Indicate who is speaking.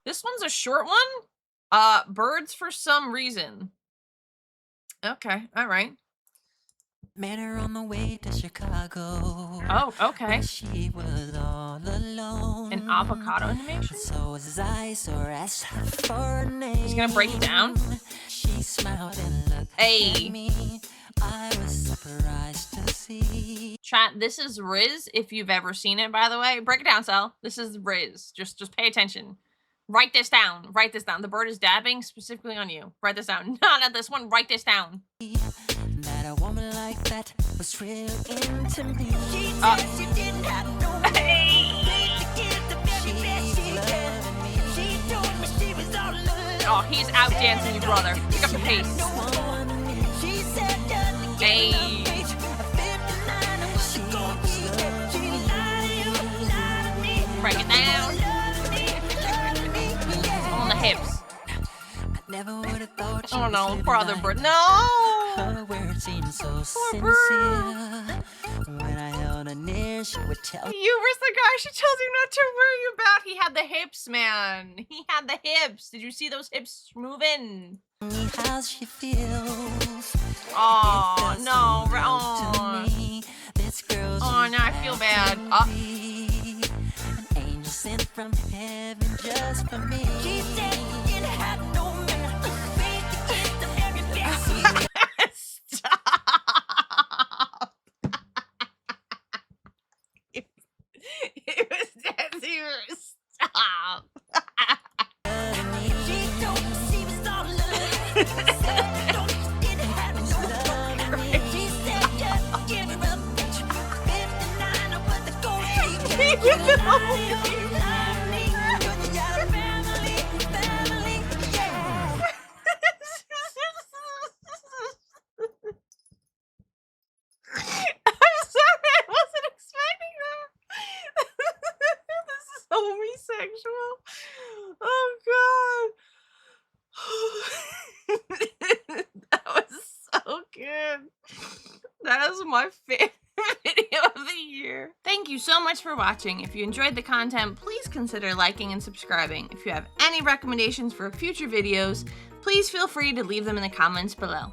Speaker 1: This one's a short one. Birds for some reason. Okay, all right.
Speaker 2: Met her on the way to Chicago.
Speaker 1: Oh, okay.
Speaker 2: She was all alone.
Speaker 1: An avocado animation?
Speaker 2: So was I, so I asked her for a name.
Speaker 1: He's gonna break it down.
Speaker 2: She smiled and looked at me. I was surprised to see.
Speaker 1: Chat, this is Riz, if you've ever seen it, by the way. Break it down, Sal. This is Riz. Just pay attention. Write this down. Write this down. The bird is dabbing specifically on you. Write this down. Not this one. Write this down.
Speaker 2: That a woman like that was real into me. She said she didn't have no
Speaker 1: Oh, he's out dancing you, brother. Pick up the pace. Hey. Break it down. On the hips.
Speaker 2: Never would have thought.
Speaker 1: Oh no, poor other bird. No!
Speaker 2: Her words seemed so sincere. When I held her near, she would tell me.
Speaker 1: Yura's the guy she tells you not to worry about. He had the hips, man. He had the hips. Did you see those hips moving?
Speaker 2: How she feels.
Speaker 1: Oh, no. Oh, now I feel bad.
Speaker 2: An angel sent from heaven just for me. She said it had no man.
Speaker 1: Stop. It was dancing. Stop. Sexual. Oh god. That was so good. That is my favorite video of the year. Thank you so much for watching. If you enjoyed the content, please consider liking and subscribing. If you have any recommendations for future videos, please feel free to leave them in the comments below.